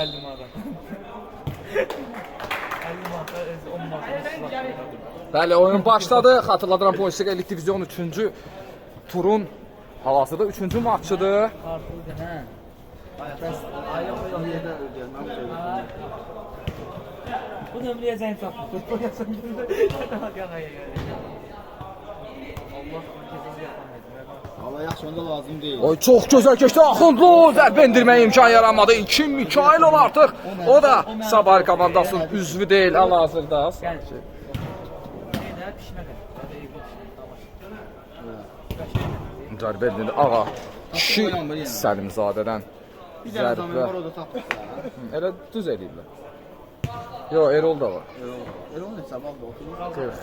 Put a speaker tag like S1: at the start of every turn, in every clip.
S1: 50 manat. 50 manat, 10 manat.
S2: Bəli, oyun başladı. Xatırladıram, Bundesliga Elit Divizyon 3-cü turun hal-hazırda 3-cü maçıdır.
S1: Artıq hə.
S3: Ayaq yerdə ödəyəndən
S1: Bu nömrəyə zəng çatdı. Qoyasın. Allah kesin yapamayız.
S3: Hava yaxşı onda lazım deyil.
S2: Oy, çox gözəl keçdi. Axundlu zərbə endirməyə imkan yaranmadı. 2 Mikailov artıq. O da Sabah komandasının üzvü deyil hal-hazırda.
S1: Gəl. Nə pişmədi.
S2: Zərbə endirdi. Ağa. Kişi Səlimzadədən
S3: Bir dənə zaman var
S2: zərbə.
S3: o da tapdı.
S2: Elə düz eləyirlər. Yo, Erol da var.
S3: Erol ne sabah da oturur.
S2: 40.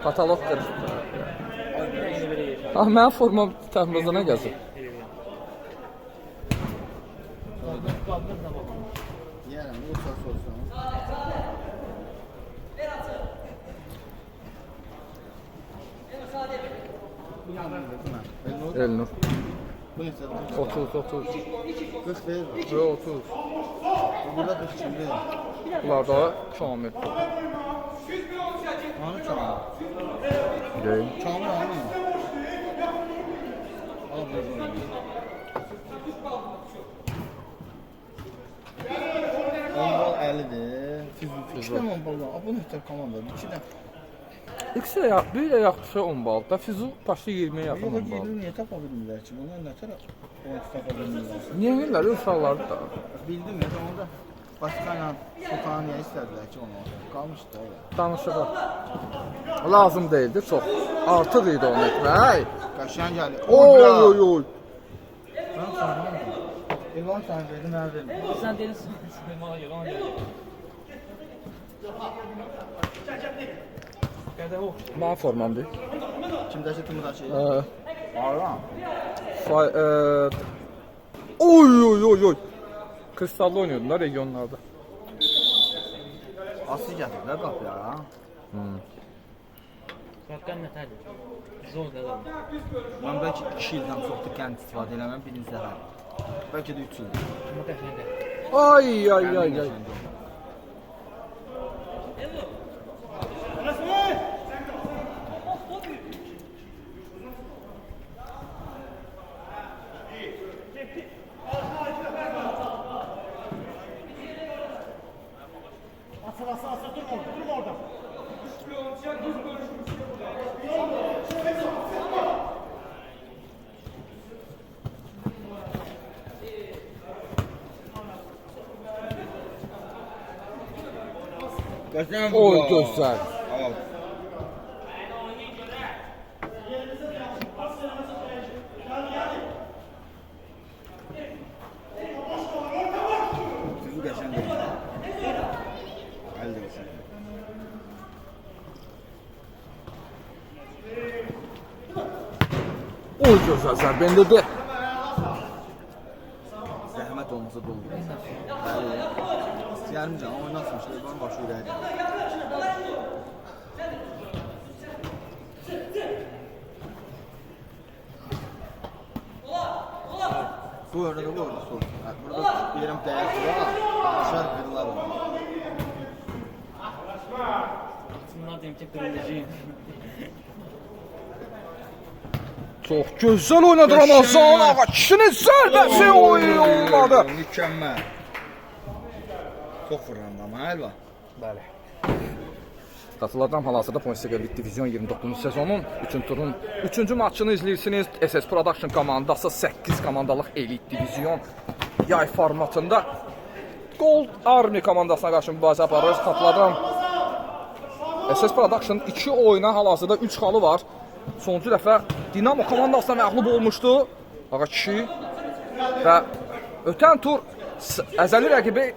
S2: Katalog 40. Ah, mənim formam təxminən gəzir.
S3: Yəni bu çox sorsan.
S2: Elnur.
S3: Bu neçə?
S2: 30, 30.
S3: 40 verir.
S2: Yo, 30.
S3: Burada 40 şimdi.
S2: Bunlar da Kamil.
S3: Hanı çağır?
S2: Deyil.
S3: Kamil hanı? Al bunu. Onbal 50'dir. İki dənə onbal var. Bu neçə komandadır? İki dənə.
S2: İkisi də yaxşı, biri də yaxşı 10 bal. Da Füzu başda 20-yə yaxın 10
S3: Yox,
S2: bal.
S3: niyə tapa bilmirlər ki? Bunlar nə tərəf? O tapa bilmirlər.
S2: Niyə bilirlər, uşaqlardır da.
S3: Bildim ya, onda başqa ilə Sultanı niyə istədilər ki onu? Qalmışdı da öyle.
S2: Danışıqlar. Lazım deyildi çox. Artıq idi onu etmək.
S3: Qaşan gəlir.
S2: Oy, oy, oy.
S3: Mən sanırım. İlvan sana verdi, mən verdim.
S1: Sən deyirsən, mənə yalan deyir. Qədə o.
S2: Mənim formamdır.
S3: Kimdəki tımıdakı?
S2: Aram. Oy, oy, oy, oy. Kristallı oynuyordun da regionlarda.
S3: Aslı gətirlər qap ya.
S1: Qapqan nətərdir? Zor qədər.
S3: Mən bəlkə 2 ildən çoxdur kənd istifadə eləməm, birinci dəfə. Bəlkə də 3 ildir.
S1: Amma qəşəngdir.
S2: Ay, ay, ay, ay.
S3: Qəşəng
S2: Oy, gözəl.
S3: Al. Sizi qəşəng deyil. Əldə olsun.
S2: Oy, gözəl zərbə endirdi.
S3: Zəhmət olmasa doldur. Bəli. Yarım can oynasın, şeytan başı ürəkdir. Bu orada da bu orada sol. Burada yerim dəyər var. Aşağı qırılar var.
S1: Bunlar deyim ki, qırılacaq.
S2: Çox gözəl oynadı Ramazan ağa. Kişinin zərbəsi olmadı.
S3: Mükəmməl. Çox vururam da, Əlva.
S2: Bəli. Xatırladıram, hal-hazırda Bundesliga Elit Divizyon 29-cu sezonun 3-cü turun 3-cü maçını izləyirsiniz. SS Production komandası 8 komandalıq Elit Divizyon yay formatında Gold Army komandasına qarşı mübarizə aparır. Xatırladıram, SS Production 2 oyuna hal-hazırda 3 xalı var. Sonuncu dəfə Dinamo komandasına məğlub olmuşdu. Ağa kişi və ötən tur əzəli rəqibi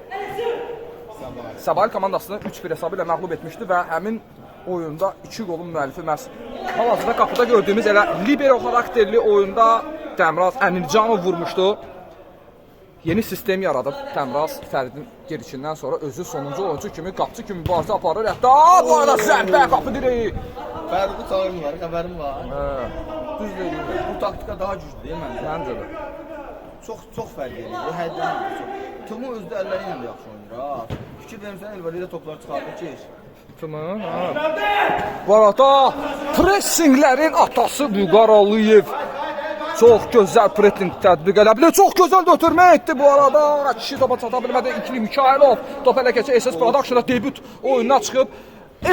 S2: Sabah komandasını 3-1 hesabı ilə məğlub etmişdi və həmin oyunda 2 qolun müəllifi məhz hal-hazırda qapıda gördüyümüz elə libero xarakterli oyunda Təmraz Əmircanov vurmuşdu. Yeni sistem yaradıb Təmraz Fəridin geriçindən sonra özü sonuncu oyuncu kimi, qapçı kimi mübarizə aparır. Hətta bu arada zərbə qapı direği.
S3: Fərqi çağırım var, xəbərim var.
S2: Düz deyirəm.
S3: Bu taktika daha güclü değil mi?
S2: Məncə də.
S3: Çox fərq edir. Həddən çox. Tumu özdə əlləri ilə də yaxşı oynayır ha. Fikir vermirsən Elveri ilə toplar çıxardır ki.
S2: Tumu, ha. Bu arada pressinglərin atası Vüqar Aliyev çox gözəl pressing tətbiq edə bilir. Çox gözəl götürmə etdi bu arada. Kişi topa çata bilmədi. İkili Mikhailov top elə keçə SS Production-a debüt oyununa çıxıb.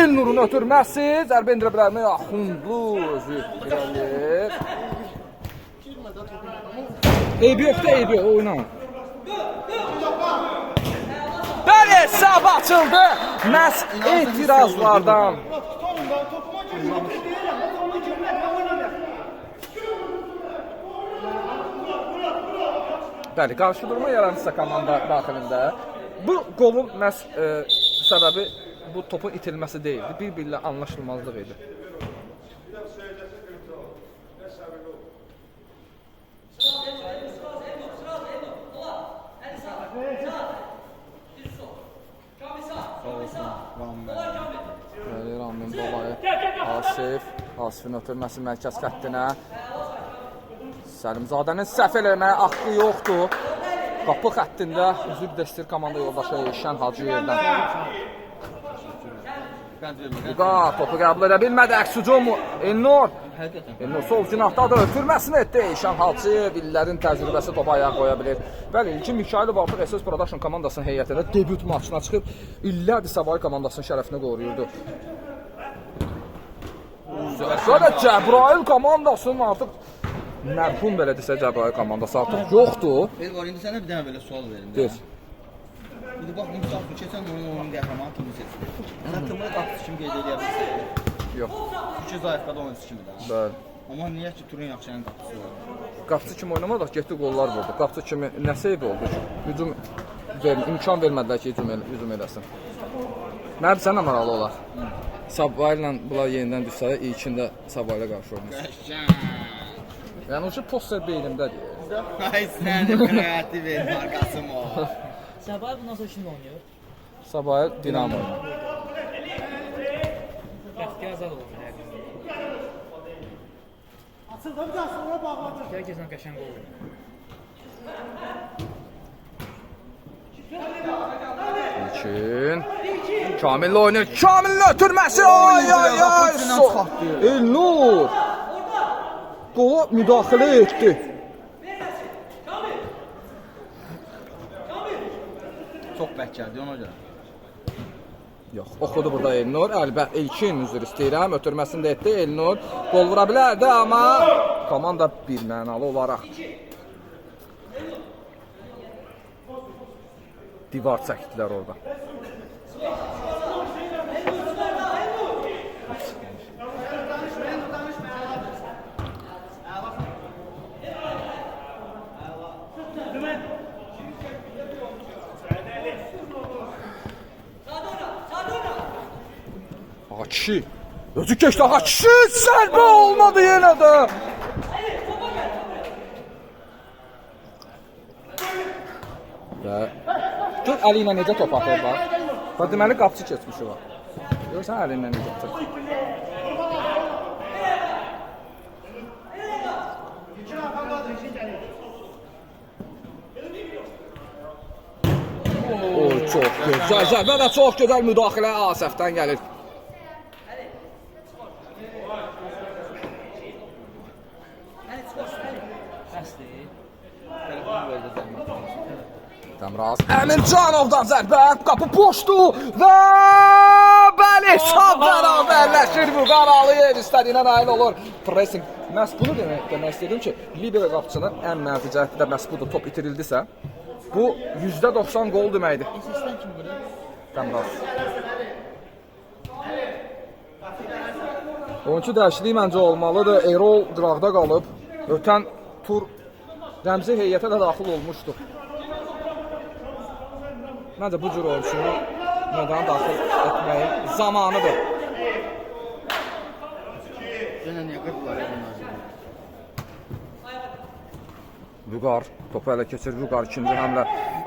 S2: Elnurun ötürməsi, zərbə indirə bilərmi? Axundlu özü irəlir. Eybi yoxdur, eybi yox, oyna. Bəli, hesab açıldı. Məhz etirazlardan. Bəli, qarşıdurma yaranırsa komanda daxilində. Bu qolun məhz səbəbi bu topun itilməsi deyildi. Bir-birlə anlaşılmazlıq idi. Bəli, Ramin Babayev, Asifin ötürməsi mərkəz xəttinə. Səlimzadənin səhv eləməyə haqqı yoxdur. Qapı xəttində üzr dəstir komanda yoldaşı Eşən Hacıyevdən. Vüqar topu qəbul edə bilmədi, əks hücum Elnur. Elnur sol cinahdadır, ötürməsini etdi Eşən Hacıyev. İllərin təcrübəsi topa ayağa qoya bilir. Bəli, İlkin Mikhailov artıq SS Production komandasının heyətində debüt maçına çıxıb illərdir Savoy komandasının şərəfini qoruyurdu. Sonra Cəbrayıl komandasının artıq mərhum belə desə Cəbrayıl komandası artıq yoxdur.
S3: Elvar, indi sənə bir dənə belə sual verim.
S2: Deyir.
S3: İndi bax, misal üçün, keçən oyunun qəhrəmanı kimi seçilir. Ənə tımlı qapısı kimi qeyd edə bilirsən.
S2: Yox.
S3: Fikir zayıfqada oyuncusu kimi də.
S2: Bəli.
S3: Amma niyə ki, Turun Yaxşıyanın qapısı var?
S2: Qapıçı kimi oynamadıq, getdi qollar vurdu. Qapıçı kimi nə seyb oldu? Hücum imkan vermədilər ki, hücum eləsin. Nədir sənə maralı olar? Sabah ilə bunlar yenidən düşsə, ilkində Sabah ilə qarşı oynasın. Yəni o ki, poster beynimdədir.
S3: Ay sənin kreativ el markasım o.
S1: Sabah bundan sonra kimlə oynayır?
S2: Sabah Dinamo ilə.
S1: Bəxti azad olur.
S4: Açıldı bir daha sonra bağladı.
S1: Herkesin qəşəng olur.
S2: İlkin. Kamillə oynayır. Kamillə ötürməsi. Ay ay ay. Elnur. Qola müdaxilə etdi.
S3: Çox bək gəldi ona görə.
S2: Yox, oxudu burada Elnur. Əlbəttə İlkin üzr istəyirəm. Ötürməsini də etdi Elnur. Qol vura bilərdi, amma komanda bir mənalı olaraq divar çəkdilər orada. Ağa kişi, özü keçdi ağa kişi, zərbə olmadı yenə də. Və gör əli ilə necə top atır bax. Bax deməli qapıçı keçmişi var. Görürsən əli ilə necə atır. Oy, çox gözəl zərbə və çox gözəl müdaxilə Asəfdən gəlir. Dəmraz Əmircanovdan zərbə, qapı boşdu və bəli, tam bərabərləşir Vüqar Aliyev istədiyinə nail olur. Pressing, məhz bunu demək istəyirdim ki, libero qapıçının ən mənfi cəhəti də məhz budur, top itirildisə, bu %90 qol deməkdir.
S1: SS'dən kim burada?
S2: Dəmraz. Oyuncu dəyişikliyi məncə olmalıdır. Erol qıraqda qalıb, ötən tur Rəmzi heyətə də daxil olmuşdu. Məncə bu cür oyunçunu meydana daxil etməyin zamanıdır.
S3: Yenə niyə qırdılar ya bunlar?
S2: Vüqar topu ələ keçir, Vüqar ikinci həmlə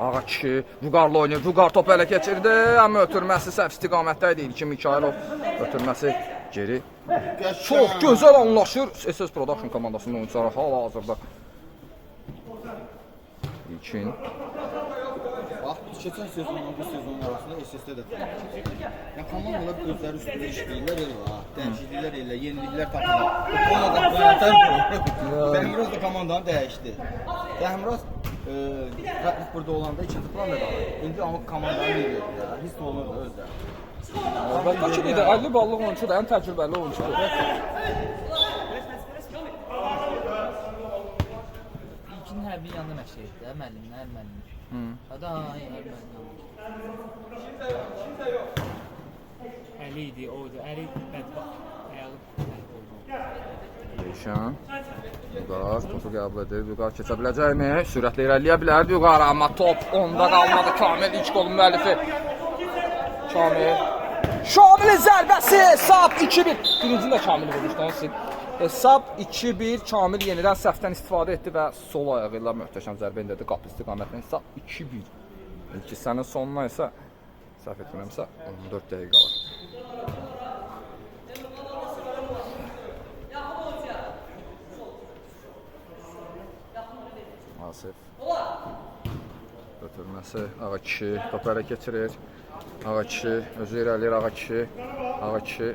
S2: ağa kişi, Vüqarla oynayır, Vüqar topu ələ keçirdi, amma ötürməsi səhv istiqamətdə idi. İlkin Mikhailov ötürməsi geri. Çox gözəl anlaşır SS Production komandasının oyuncuları hal-hazırda. İlkin
S3: Bax, keçən sezonla bu sezonun arasında SSD də fərq. Ya komandalar özləri üstündə işləyirlər elə, dəyişikliklər elə, yeniliklər tapırlar. Ona da fərq. Dəmiröz də komandanı dəyişdi. Dəmiröz burada olanda ikinci planda qalır. İndi amma komandanı liderdir. Hiss olunur da özləri.
S2: Əlbəttə ki, bir də 50 ballıq oyunçudur, ən təcrübəli oyunçudur.
S1: İlkinin hər bir yanında məşq etdi, müəllimlər, hər müəllim. Hadi ay, hər müəllim. Əli idi, oydu, Əli bədbaxt, ayağı oldu.
S2: Değişən. Vüqar topu qəbul edir. Vüqar keçə biləcəkmi? Sürətlə irəliləyə bilər Vüqar, amma top onda qalmadı. Kamil ilk golun müəllifi. Kamil. Şamilin zərbəsi hesab 2-1. Birincini də Kamil vurmuşdu. Hesab 2-1. Kamil yenidən səhvdən istifadə etdi və sol ayağı ilə möhtəşəm zərbə endirdi. Qapı istiqamətlə hesab 2-1. İlk hissənin sonuna isə səhv etmirəmsə 14 dəqiqə qalır. Asif. Götürməsi Ağa kişi topu ələ keçirir. Ağa kişi özü irəliyir Ağa kişi. Ağa kişi.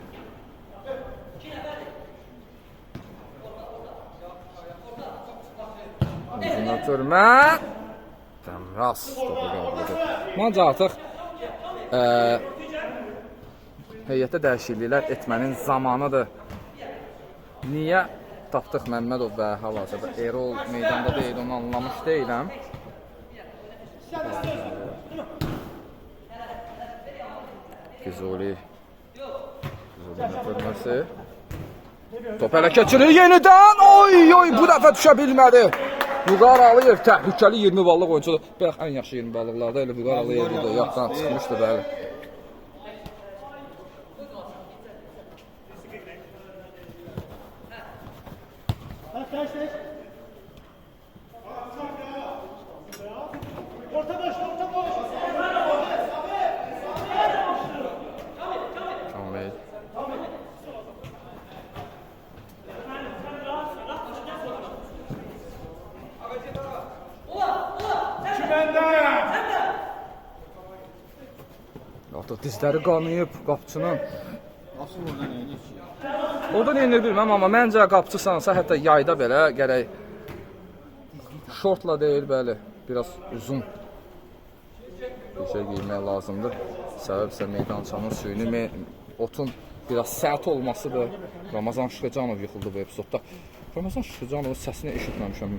S2: Uzun ötürmə. Dəmraz topu qəbul edir. Məncə artıq heyətdə dəyişikliklər etmənin zamanıdır. Niyə? Tapdıq Məmmədov və hal-hazırda Erol meydanda deyil, onu anlamış deyiləm. Füzuli. Füzulinin ötürməsi. Top ələ keçirir yenidən. Oy oy, bu dəfə düşə bilmədi. Vüqar Aliyev təhlükəli 20 ballıq oyuncudur. Bax, ən yaxşı 20 ballıqlarda elə Vüqar Aliyev burada yaxdan çıxmışdı, bəli.
S4: Orta boş, orta boş.
S2: Kamil. Artıq dizləri qanıyıb qapçının.
S3: Asıl orada nə edir ki?
S2: Orada nə edir bilməm, amma məncə qapçısansa hətta yayda belə gərək şortla deyil, bəli, biraz uzun bir şey giymək lazımdır. Səbəb isə meydançanın suyunu, otun biraz sərt olmasıdır. Ramazan Şıxıcanov yıxıldı bu epizodda. Ramazan Şıxıcanovun səsini eşitməmişəm.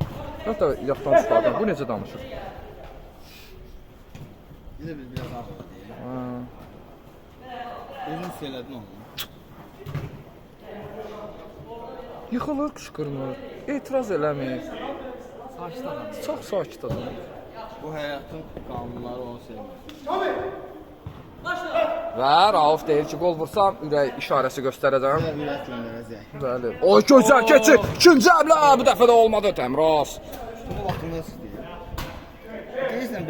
S2: Hətta yaddan çıxardım. Bu necə danışır?
S3: Bir də biz biraz ağır deyil. Özün hiss elədin onu.
S2: Yıxılır, qışqırmır, etiraz eləmir.
S1: Sakit adam.
S2: Çox sakit adam.
S3: Bu həyatın qanunları onu sevmir.
S2: Və Rauf deyir ki, qol vursam, ürək işarəsi göstərəcəm.
S3: Bir ürək göndərəcək.
S2: Bəli. Oy, gözəl keçir. İkinci əmlə, bu dəfə də olmadı Təmraz.
S3: Bunu vaxtında istəyir. Deyirsən,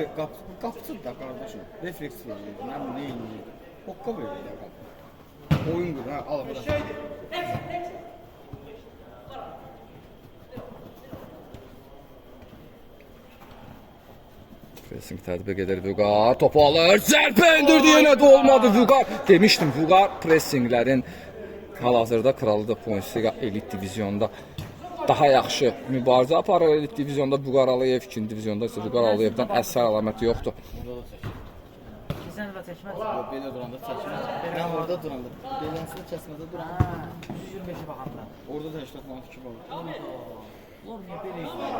S3: qapıcıdır da qardaşım. Refleks verir, nə bu, nə eləyir. Hokka verir ya qapı. Oyun qurur, hə, al burada.
S2: Pressing tətbiq edir Vüqar. Topu alır, zərbə indirdi, yenə də olmadı Vüqar. Demişdim, Vüqar pressinglərin hal-hazırda kralıdır Bundesliga elit diviziyonda. Daha yaxşı mübarizə aparır elit diviziyonda Vüqar Aliyev, ikinci diviziyonda isə Vüqar Aliyevdən əsər əlaməti yoxdur.
S3: Burada da çəkir.
S1: Kesən və çəkməz.
S3: Yox, belə duranda çəkmir. Mən orada duranda, belənsində kəsmədə duran.
S1: 125'e baxanda.
S3: Orada da 82 var.
S1: Oğlum niyə belə edir?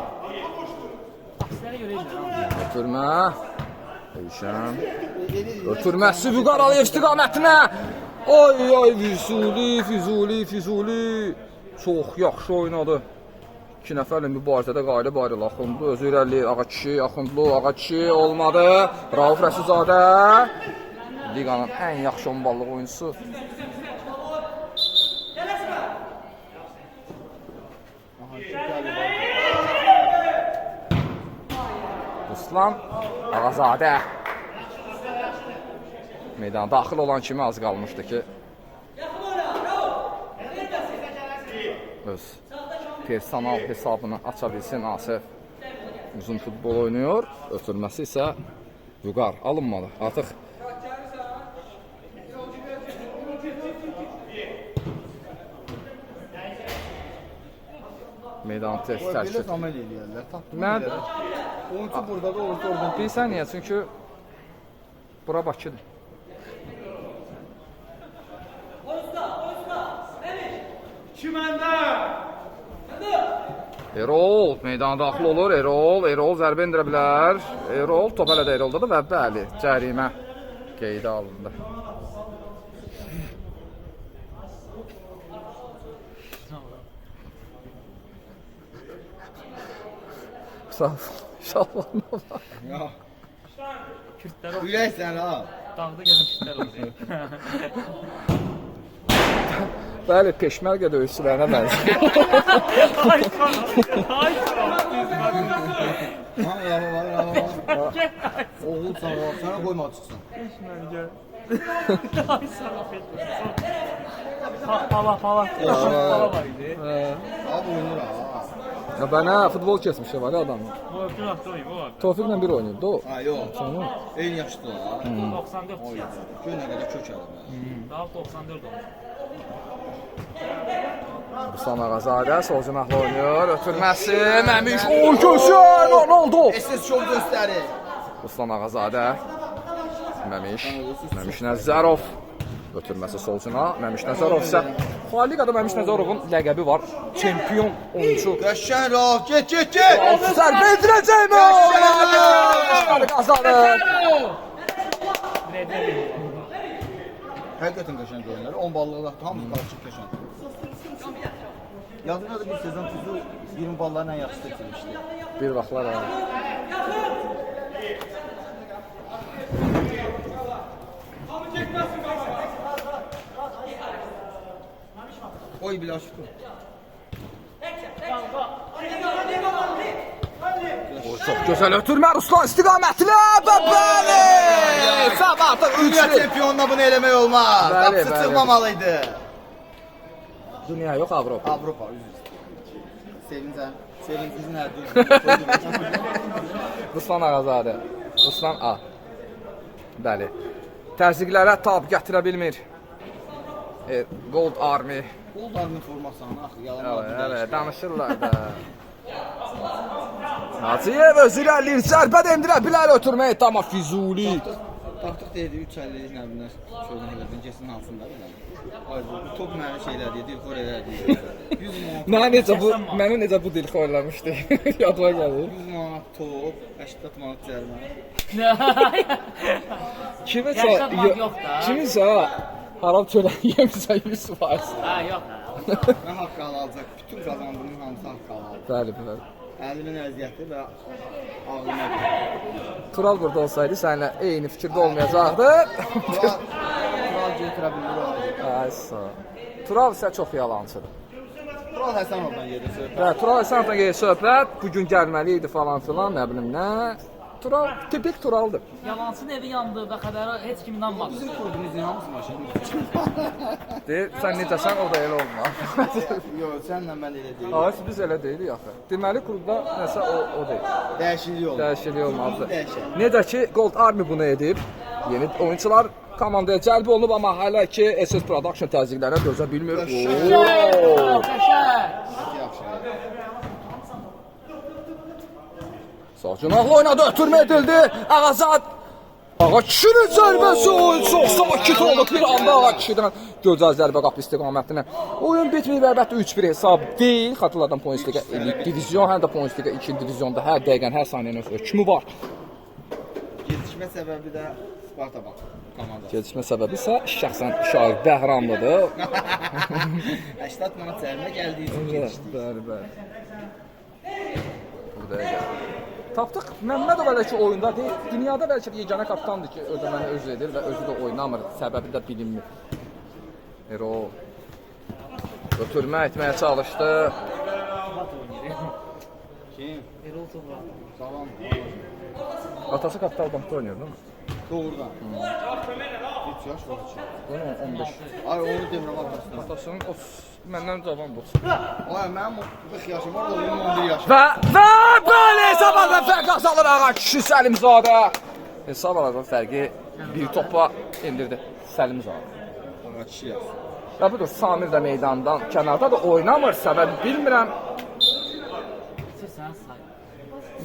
S1: Aksilərə görə edir.
S2: Ötürmə. Değişən. Ötürməsi Vüqar Aliyev istiqamətinə. Oy oy, Füzuli. Çox yaxşı oynadı. İki nəfərlə mübarizədə qayılıb ayrılır. Axundlu özü irəliləyir. Ağa kişi, Ağa kişi olmadı. Rauf Rəsulzadə. Liqanın ən yaxşı 10 ballıq oyuncusu. Ruslan Ağazadə. Meydana daxil olan kimi az qalmışdı ki, öz personal hesabını aça bilsin Asif. Uzun futbol oynuyor. Ötürməsi isə Vüqar alınmalı. Artıq meydan test
S3: Belə
S2: tərkib.
S3: əməl eləyərlər. Tapdım.
S2: Mən-
S3: Oyunçu burada da orta oradan.
S2: Bilirsən niyə? Çünki bura Bakıdır. Erol meydana daxil olur. Erol zərbə endirə bilər. Erol top hələ də Eroldadır və bəli, cərimə qeydə alındı. Sağ ol. Şalvarına bak.
S3: Ya,
S1: Kürtlər o
S3: ürəksən ha.
S1: dağda gələn kürtlər oluyor.
S2: Bəli, peşmərgə döyüşçülərinə bənzəyir.
S1: Ay sana. Ay sana.
S3: Ha, ya. Oğul sana, sana qoyma çıxsın.
S1: Peşmerge. Ay sana peşmerge. Pala. Pala var idi.
S3: Abi oynur ha.
S2: Ya ben ha futbol kesmişi var ya adamın.
S1: Bu öpür hafta oyun bu arada.
S2: Tofik'le bir oynuyordu o.
S3: Ha, yox.
S2: Tamam.
S3: En yaşlıdır ha.
S1: 94
S3: Oy,
S1: yaşında.
S3: gör nə qədər kök adam.
S1: Daha 94 olmuş.
S2: Ruslan Ağazadə sol cinahla oynuyor. Ötürməsi. Məmiş. Oy gözəl. Ronaldo.
S3: SS şov göstərir.
S2: Ruslan Ağazadə. Məmiş. Məmiş Nəzərov. Ötürməsi sol cinah. Məmiş Nəzərov isə Ligada Məmiş Nəzərovun ləqəbi var. Çempion oyuncu.
S3: Qəşəng Rauf, get.
S2: Zərbə endirəcək mi? Qazadı.
S3: Həqiqətən qəşəng oyunlar. 10 ballıqlar hamısı qarışıq qəşəng. Yadına da bir sezon tuzu 20 ballarla yaxşı seçilmişdi.
S2: Bir vaxtlar ha.
S3: Oy bilaşıqdır.
S2: Çox gözəl ötürmə Ruslan istiqamətlə və bəli! Sabahda
S3: Dünya
S2: 3-1.
S3: çempionuna bunu eləmək olmaz.
S2: Bəli,
S3: Qapısı
S2: bəli.
S3: çıxmamalıydı.
S2: Dünya yox Avropa.
S3: Avropa üzr. Sevincin nədir?
S2: Ruslan Ağazadə. Ruslan A. Bəli. Təzyiqlərə tab gətirə bilmir. Gold Army.
S3: Qoldarının formasını axı yalan
S2: Hələ danışırlar da. Hacıyev özü irəliləyir. Zərbə də endirə bilər ötürməyi. Amma Füzuli.
S3: Tapdıq deyildi 3 əlli nəbinlər çölün elədən kesin hansında bilə. Ay bu top məni şeylər deyir, dilxor elədi. 100 manat.
S2: Mənə necə bu dil xoylamışdı. Yadıma gəlir.
S3: 100 manat top, 80 manat cərimə.
S2: Kimisə
S1: Yaşatmaq yox da.
S2: Kimisə haram çörək yemirsə 100%.
S1: Ha yok.
S3: Nə haqqı alacaq? Bütün qazandığının hamısı haqqı alacaq.
S2: Bəli, bəli.
S3: Əlimin əziyyəti və ağlıma.
S2: Tural burada olsaydı səninlə eyni fikirdə olmayacaqdı.
S3: Tural götürə bilir o.
S2: Ay sağ ol. Tural isə çox yalancıdır.
S3: Tural Həsənovdan gedir söhbət.
S2: Və Tural Həsənovdan gedir söhbət, bugün gəlməli idi falan filan, nə bilim nə. Tural tipik Turaldır.
S1: Yalansın evi yandı və xəbərə heç kim inanmadı.
S3: Bizim klubumuzun hamısı maşın.
S2: Deyir, sən necəsən o da elə olma.
S3: Yox, sənlə mən elə deyil.
S2: Ay, biz elə deyilik axı. Deməli klubda nəsə o deyil.
S3: Dəyişiklik oldu.
S2: Dəyişiklik olmalıdır.
S3: Dəyişək.
S2: Necə ki Gold Army bunu edib. Yeni oyunçular komandaya cəlb olunub, amma hələ ki SS Production təzyiqlərinə dözə bilmir.
S3: Qəşəng.
S2: Oo!
S1: Qəşəng.
S3: Yaxşı.
S2: Sağ cinahla oynadı, ötürmə edildi. Ağazad. Ağa kişinin zərbəsi oyun çox sakit oldu bir anda Ağa kişidən. Gözəl zərbə qapı istiqamətinə. Oyun bitməyib, əlbəttə 3-1 hesab deyil. Xatırladan Points-Liga elit divizyon, həm də Points-Liga 2-ci divizionda hər dəqiqən, hər saniyənin öz kimi var.
S3: Gecikmə səbəbi də Sparta Bank komandası.
S2: Gecikmə səbəbi isə şəxsən Şahid Bəhramlıdır.
S3: 80 manat cərimə gəldiyi üçün gecikdik.
S2: Bəli, bəli. Burada gəl. Tapdıq Məmmədov hələ ki oyunda deyil. Dünyada bəlkə də yeganə kapitandır ki, ödəməni özü edir və özü də oynamır. Səbəbi də bilinmir. Erol ötürmə etməyə çalışdı.
S3: Kim?
S1: Erol Toprak.
S3: Salam.
S2: Atası Kapital Bankda oynuyor değil mi?
S3: Doğrudan. 3 yaş var ki.
S2: Bunun 15.
S3: Ay onu demirəm atasına.
S2: Atasının məndən cavan bu.
S3: Ay mənim 40 yaşım var, oğlum 11 yaşım.
S2: Və bəli, sabah və fərq qazanır Ağa kişi Səlimzadə. Hesab arasında fərqi bir topa indirdi. Səlimiz var.
S3: Ona kişi yaz.
S2: Və budur, Samir də meydandan kənarda da oynamırsa, mən bilmirəm.
S1: Sən say.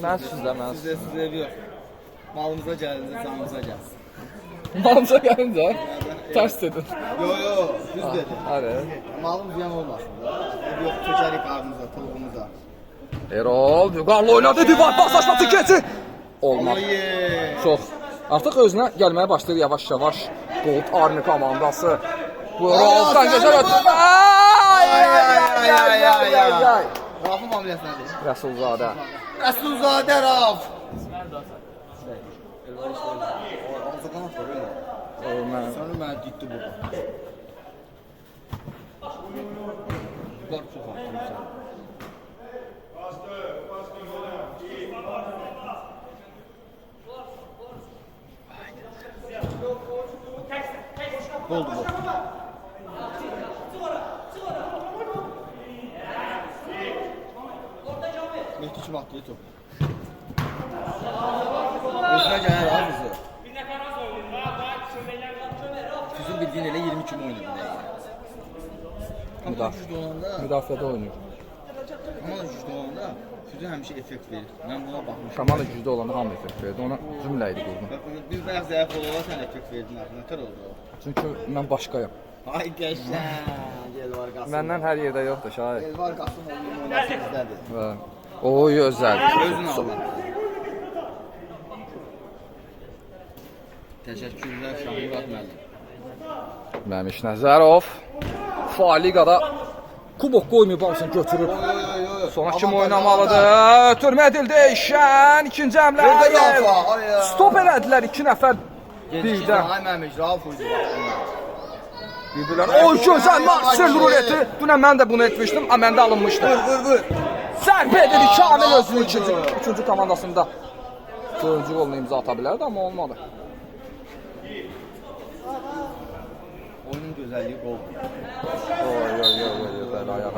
S2: Mən sizdə, mən
S3: Sizə ev yox. Malımıza gəlincə canımıza gəlsin.
S2: malımıza gəlincə, tərs dedin.
S3: Yo, düz dedi.
S2: Hadi.
S3: Malım ziyan olmasın da. Ev yox, çökərik ardımıza, tulğumuza.
S2: Erol, Vüqarlı oynadı, divar paslaşması keçi. Olmaz.
S3: Oye!
S2: Çox. Artıq özünə gəlməyə başlayır yavaş-yavaş. Gold Army komandası. Bu Erol'dan gözəl ötürmə. Ay.
S3: Rafın ameliyat nədir?
S2: Rəsulzadə.
S3: Rəsulzadə Raf!
S1: Mən də
S3: Ağzı qanat var öyle.
S2: Mən
S3: Sonra mənə ditdi bu. Bunlar çox artırır. Oldu bu. Mehdi kim attı top? Özünə gəlir ha bizi. Füzun bildiğin elə 20 kim oynadı dəqiqə. Amma güclü olanda,
S2: müdafiədə oynayır.
S3: güclü olanda Füzun həmişə effekt verir. Mən buna baxmışam.
S2: Komanda güclü olanda hamı effekt verdi. Ona cümlə idi qurdum.
S3: Biz bəyax zəif olanda sən effekt verdin axı. Nətər oldu o?
S2: Çünki mən başqayam.
S3: Ay qəşəng, Elvar Qasım.
S2: Məndən hər yerdə yoxdur şahid.
S3: Elvar Qasım oynasın bizdədir.
S2: Və o gözəl.
S3: Özünü alın. Təşəkkürlər Şahmurad müəllim.
S2: Məmiş Nəzərov Faliqada kubok qoymayıb hamısını götürüb. Sonra kim oynamalıdır? Ötürmə edildi. Şən ikinci həmlə. Stop elədilər 2 nəfər birdən.
S3: Ay məmiş, Rauf uydu vaxtında.
S2: Birbirlər. O gözəl Marcel ruleti. Dünən mən də bunu etmişdim. Amma məndə alınmışdı.
S3: Vur.
S2: Zərbə edildi Kamil özünün ikinci komandasında. Dördüncü golunu imza ata bilərdi, amma olmadı.
S3: Oyunun gözəlliyi qol.
S2: Oy, belə ayağa.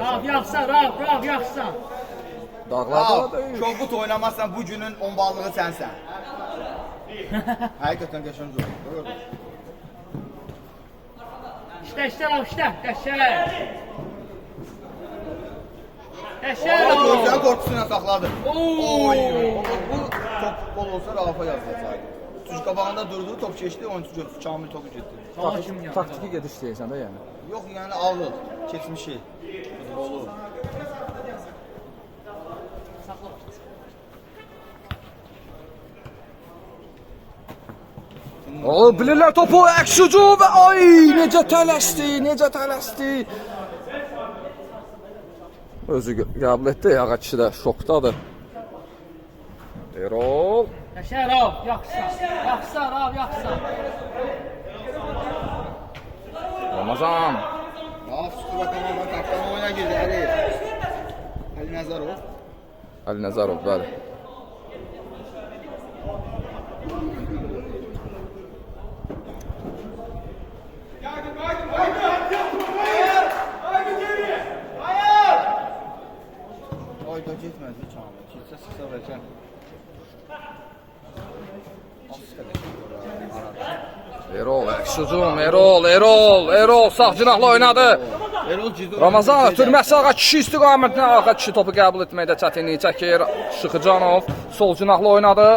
S4: Rav yaxsa.
S2: Dağlarda da deyil.
S3: Şovbut oynamazsan bu günün 10 ballığı sənsən. Həqiqətən qəşəng oyun.
S4: İşte Rav, qəşəng.
S3: Gözəl qorxusuna saxladı. Oy! Bu top gol olsa Rafa yazılacaqdı. Tuş qabağında durdu, top keçdi, oyuncu götürdü, Kamil topu getdi.
S2: Taktiki gediş deyirsən də yəni.
S3: Yox, yəni ağıl, keçmişi, futbolu.
S2: O bilirlər topu əks-hücu və ay necə tələsdi. Özü qəbul etdi, ağa kişi də şokdadır. Erol.
S4: Qəşəng Rav, yaxsa Rav.
S2: Ramazan.
S3: Raf Sütura komanda kaptanı oyuna girdi, Ali Nəzərov.
S2: Ali Nəzərov, bəli.
S3: Ayda getmədi Kamil, keçsə sıxa verəcəm.
S2: Erol, əks-hücum, Erol sağ cinahla oynadı. Ramazan ötürməsi ağa kişi istiqamətinə ağa kişi topu qəbul etməkdə çətinlik çəkir. Şıxıcanov sol cinahla oynadı.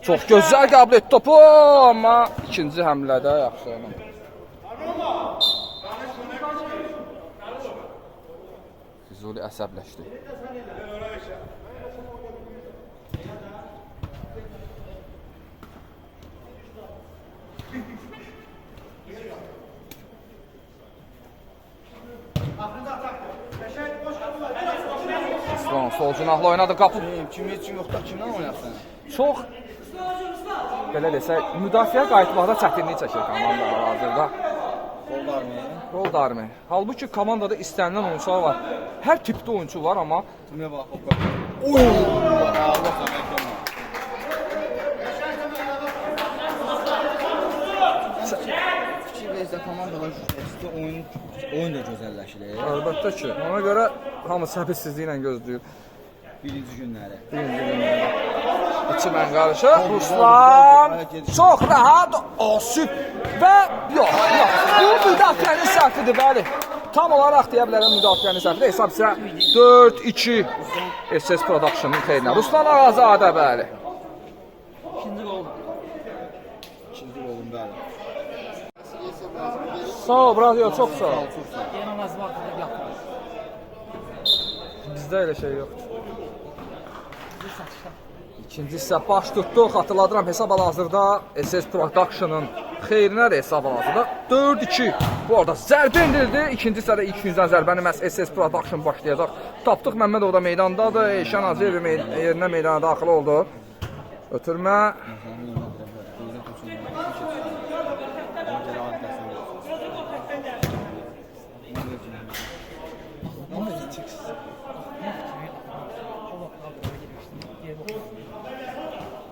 S2: Çox gözəl qəbul etdi topu, amma ikinci həmlədə yaxşı oynadı. Füzuli əsəbləşdi. İslam sol cinahla oynadı qapı.
S3: Kim üçün yoxda kimdən oynasın?
S2: Çox belə desək, müdafiə qayıtmaqda çətinlik çəkir komandalar hazırda. Gol darmı? Halbuki komandada istənilən oyunçular var. Hər tipdə oyunçu var, amma
S3: Kimə bax, o qədər. Oy! Allah sana ekranla. Fikir versə komandalar oyun da gözəlləşir.
S2: əlbəttə ki, ona görə hamı səbirsizliklə gözləyir.
S3: Birinci günləri.
S2: Birinci günlərdə. İçindən qarışıq. Ruslan çox rahat asıb və yox. Bu müdafiənin səhvidir, bəli. Tam olaraq deyə bilərəm müdafiənin səhvidir. Hesab isə 4-2 SS Production-ın xeyrinə. Ruslan Ağazadə, bəli.
S1: İkinci gol.
S3: İkinci golun bəli.
S2: Sağ ol, bravo, çox sağ ol.
S1: Yenə məzmə haqqında yapılır.
S2: Bizdə elə şey yoxdur. İkinci hissə baş tutduq. Xatırladıram, hesab hal-hazırda SS Production-ın xeyrinə də hesab hal-hazırda 4-2. Bu arada zərbə indirildi. İkinci hissədə ilk yüzdən zərbəni məhz SS Production başlayacaq. Tapdıq, Məmmədov da meydandadır. Eşən Hacıyev yerinə meydana daxil oldu. Ötürmə.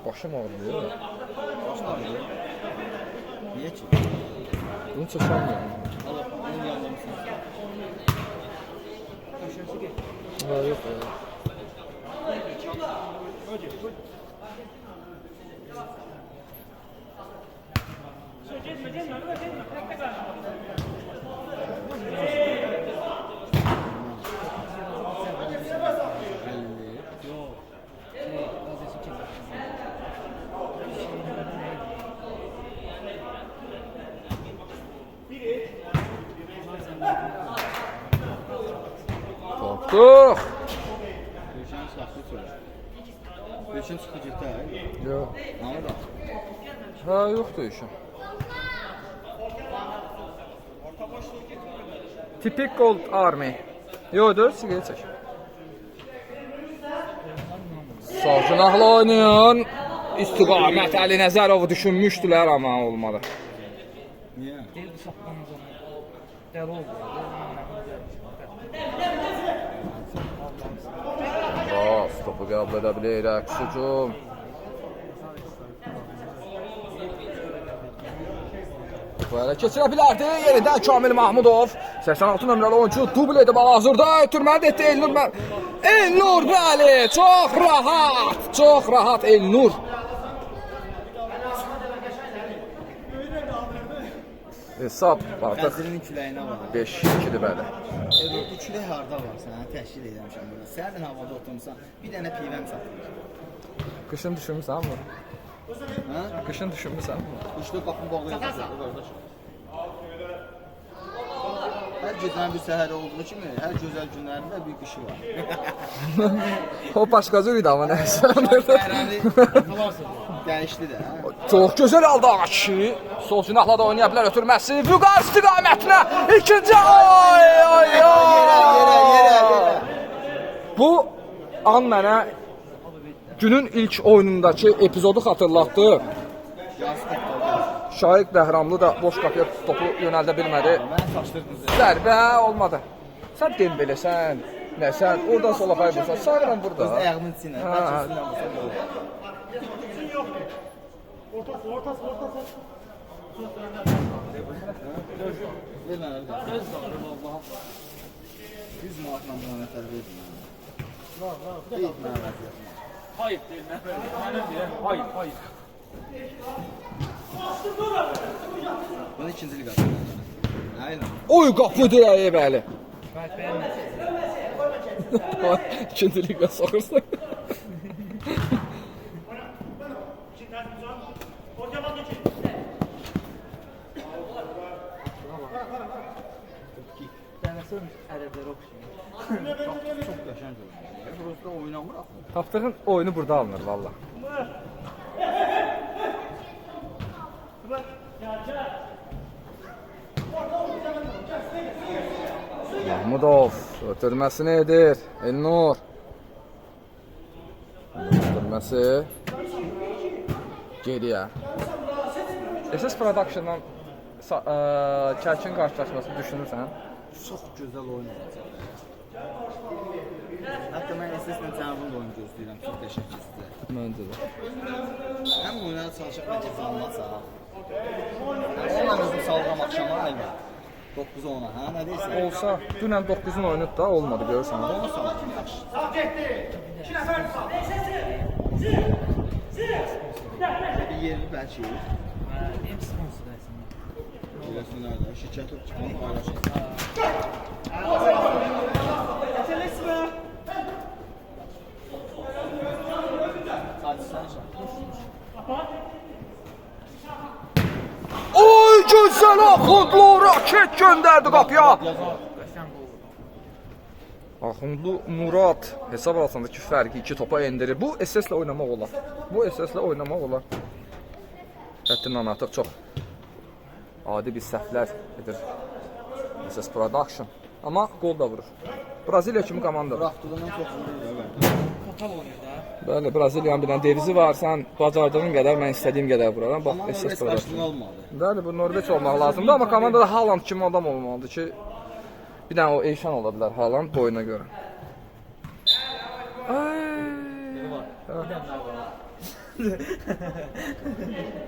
S2: Başım ağrıyor.
S3: Başın ağrıyor. Niye ki?
S2: Bunu çəkəməyəm.
S3: Bunun yanında mısın?
S2: Yox. Tapdıq.
S3: Döyüşən saxlı söyle. Döyüşən çıxdı getdi, hə?
S2: Yox.
S3: Namı da.
S2: Ha, yoxdur işim. Tipik Gold Army. Yoxdur, siqaret çək. Sağ cinahla oynayan istiqamət Əli Nəzərovu düşünmüşdülər, amma olmadı.
S3: Niyə?
S1: Deyildi şapkanız onu. Dəli oldu.
S2: Topu qəbul edə bilir, əks hücum. Böyle keçirə bilərdi. Yenidən Kamil Mahmudov 86 nömrəli oyuncu dubl edib hal-hazırda ötürməli etdi Elnur. Elnur, bəli, çox rahat Elnur. Hesab artıq
S3: Qəzirinin küləyinə var.
S2: 5-2-dir, bəli.
S3: Bu külək harda var? Sənə təşkil edirmişəm burada. Sənin havada oturmuşsan, bir dənə pivəm satılır.
S2: Qışın düşünmüsən mi?
S3: Hə?
S2: Qışın düşünmüsən mi?
S3: Qışda qapını bağlayacaqsın, qardaş. Hər gecənin bir səhəri olduğu kimi, hər gözəl günlərində bir qışı var.
S2: O başqa cür idi amma nəysə.
S3: Səhərəni dəyişdi də, hə?
S2: Çox gözəl aldı ağa kişi. Sol cinahla da oynaya bilər ötürməsi. Vüqar istiqamətinə ikinci yerə. Bu an mənə günün ilk oyunundakı epizodu xatırlatdı. Şahiq Bəhramlı da boş qapıya topu yönəldə bilmədi.
S3: Mənə saçdırdınız.
S2: Zərbə olmadı. Sən Dembelesən, nəsən, oradan sola qayırsan, sağdan burada.
S3: Öz ayağımın içinə, bəlkəsindən vursan da olur. Ver mənə bir dəfə. 100 manatla buna nəfər verdim mənə. Deyib mənə vəziyyət.
S1: Hayır deyil. Mənim deyirəm. Hayır.
S3: Bunu ikinci liqası. Aynen.
S2: Oy qapı dirəyi bəli.
S1: Bəli, bəyənmədim.
S2: İkinci liqa soxursan.
S1: Dənəsin ərəblərə oxşayır.
S3: Çok qəşəng olur. Burası oynamır axı.
S2: Tapdığın oyunu burada alınır valla. Mahmudov ötürməsini edir. Elnur. Ötürməsi. Geriyə. SS Production-dan Kərkin qarşılaşmasını düşünürsən?
S3: Çox gözəl oyun olacaq. Hətta mən SS-lə Cənabın da oyun gözləyirəm. Çox qəşəng sizdə.
S2: Məncə də.
S3: Həm oynada çalışaq necə canlansa. Onunla özüm salğam axşama ayva. 9-a 10-a, hə? Nə deyirsən?
S2: Olsa, dünən 9-un oyunu da olmadı, görürsən.
S3: Onu salaq, yaxşı. yerini bəlkə.
S1: Benim sponsor aslında.
S3: Biləsinlər də, şirkəti çıxan paylaşır.
S2: Oy gözəl Axundlu raket göndərdi qapıya. Axundlu Murad hesab arasındakı fərqi 2 topa endirir. Bu SS-lə oynamaq olar. Bu SS-lə oynamaq olar. Həddindən artıq çox adi bir səhvlər edir SS Production. Amma gol da vurur. Braziliya kimi komandadır.
S3: Raftıdan çox vurur da.
S1: Katal oynuyor da.
S2: Bəli, Braziliyanın bir dənə devizi var. Sən bacardığın qədər, mən istədiyim qədər vuraram. Bax,
S3: Amma
S2: SS
S3: Norveç
S2: Production.
S3: qarşılığını almadı.
S2: Bəli, bu Norveç olmaq lazımdır. Amma komandada Haaland kimi adam olmalıdır ki, bir dənə o Eyşan ola bilər Haaland boyuna görə.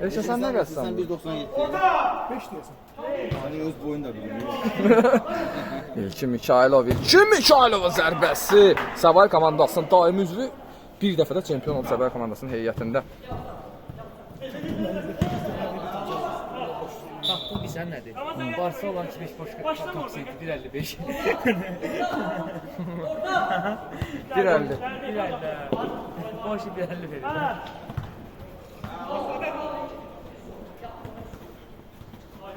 S2: Eyşan, sən nə qəssən?
S3: Sən 1.97. 5 deyəsən. Hani öz boyun da bilmiyor.
S2: İlkin Mikhailovun zərbəsi. Sabay komandasının daimi üzvü bir dəfə də çempion oldu Sabay komandasının heyətində.
S1: Taktın bir sen nedir? Barsa olan 25 boş kapsaydı 1.55.
S2: 1.50.
S1: 1.50. Boşu 1.50 verir.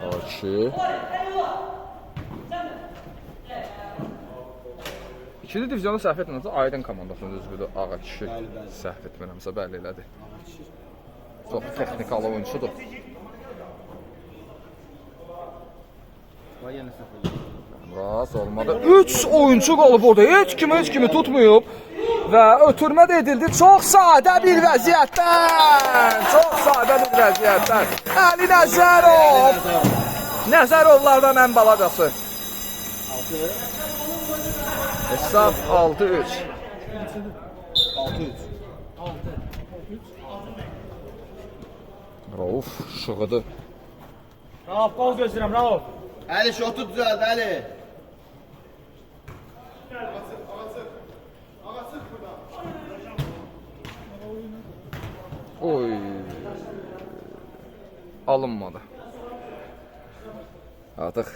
S2: Aki. İkinci divizyonu səhv etmirəmsə Aydın komandasının üzvüdür Ağa kişi. Səhv etmirəmsə bəli elədi. Çox texnikalı oyunçudur.
S3: Vay yenə səhv oldu.
S2: Rast olmadı. 3 oyuncu qalıb orada. Heç kimi tutmayıb. Və ötürmə də edildi. Çox sadə bir vəziyyətdən. Əli Nəzərov. Nəzərovlardan ən balacası.
S3: 6.
S2: Hesab 6-3.
S3: 6-3.
S2: Rauf şığıdı.
S4: Rauf, gol gözləyirəm, Rauf.
S3: Əli şotu düzəldi, Əli.
S2: Oy. Alınmadı. Artıq.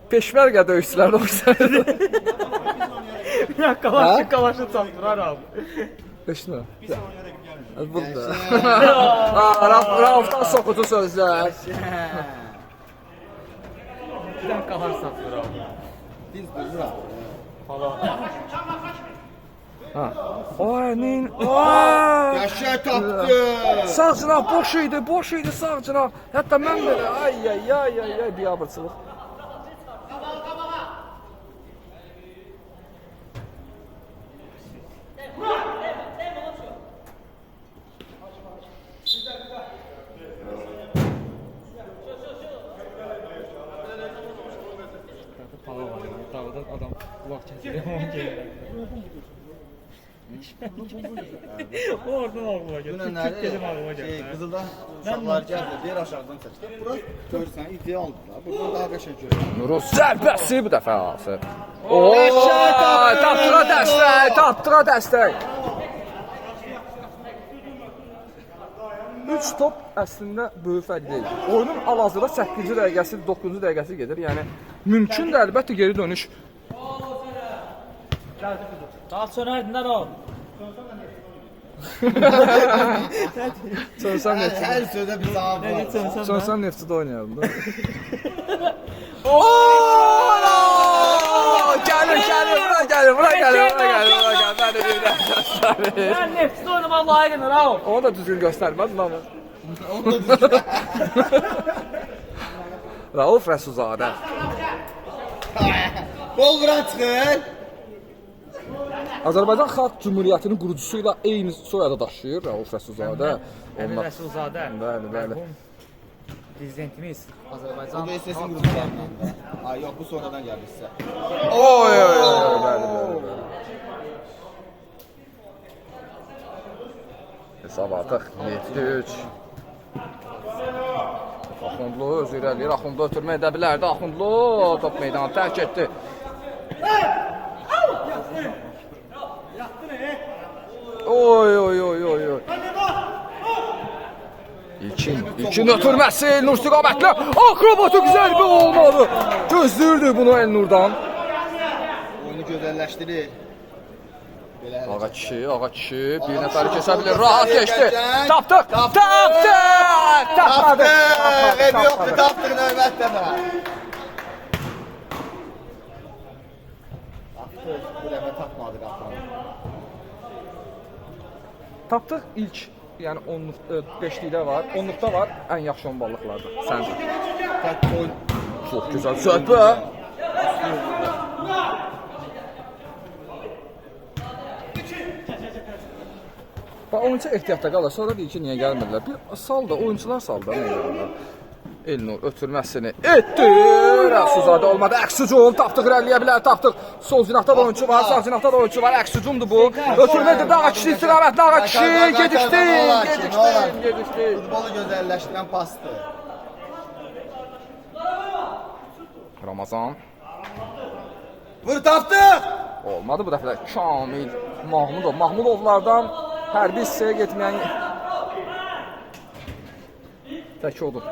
S2: Peşmerga döyüşçüləri oxşayırdı.
S4: Bir dakika, kavaşı çatdırar abi.
S2: Peşmerga. Burada. Rauf'tan sokucu sözlər.
S4: Bir dakika kavaşı çatdırar abi.
S3: Biz bura.
S2: Oynin.
S3: Qəşəng tapdı.
S2: Sağ cinah boş idi sağ cinah. Hətta mən belə ay biabırçılıq.
S1: Adam kulak kesiyor. Oradan ağlıma geldi. Türk dedim ağlıma geldi.
S3: Qızılda uşaqlar gəldi, deyir aşağıdan çəkdi. Bura görürsən, idealdır. Buradan daha qəşəng görürsən.
S2: Nuruz zərbəsi bu dəfə aldı. Tapdıra dəstək. 3 top əslində böyük fərq deyil. Oyunun hal-hazırda 8-ci dəqiqəsi, 9-cu dəqiqəsi gedir. Yəni mümkündür əlbəttə geri dönüş.
S1: Daha sönerdin o.
S2: Sönsən Neftçidə.
S3: Hər sözə bir cavab var.
S2: Sönsən Neftçidə oynayalım da. Bura gəlir.
S4: Ben nefsini oynamam layıqdır, Rauf.
S2: Onu da düzgün göstərmədi lan. Rauf Rəsulzadə.
S3: Qol vuran çıxır.
S2: Azərbaycan Xalq Cümhuriyyətinin qurucusu ilə eyni soyadı daşıyır Rauf Rəsulzadə.
S1: Əmir Rəsulzadə.
S2: Bəli.
S1: Prezidentimiz
S3: Bu
S1: Azərbaycan
S3: da sesin qruplarından da. Ay yox, bu sonradan gəldi sizə.
S2: Oy, bəli. Hesab artıq 7-3. Axundlu özü irəliyir. Axundlu ötürmə edə bilərdi. Axundlu top meydanı tərk etdi. Oy oy oy oy oy. İlkin ötürməsi Elnur istiqamətlə. Akrobatik zərbə olmadı. Gözləyirdi bunu Elnurdan.
S3: Oyunu gözəlləşdirir.
S2: Ağa kişi, bir nəfəri kesə bilir. Rahat geçdi. Tapdıq. Tapdıq. Tapmadı.
S3: Ev yoxdur, tapdıq növbətdə də. Tapdıq, bu dəfə tapmadı qaptanı.
S2: Tapdıq ilk, yəni 5-likdə var, 10-luqda var, ən yaxşı 10 ballıqlarda. Sən. Çox gözəl zərbə. Oyuncu ehtiyatda qalır, sonra deyir ki, niyə gəlmirlər? Bir sal da, oyuncular sal da, nə gəlirlər? Elnur ötürməsini etdi. Rəsuzadə olmadı, əks hücum, tapdıq, irəliyə bilər, tapdıq. Sol cinahda da oyuncu var, sağ cinahda da oyuncu var, əks hücumdur bu. Ötürmədir, Ağa kişi istiqamətli, Ağa kişi, gedişdi.
S3: Futbolu gözəlləşdirən pasdır.
S2: Ramazan.
S3: Vur, tapdıq!
S2: Olmadı bu dəfə də Kamil Mahmudov. Mahmudovlardan hərbi hissəyə getməyən tək odur.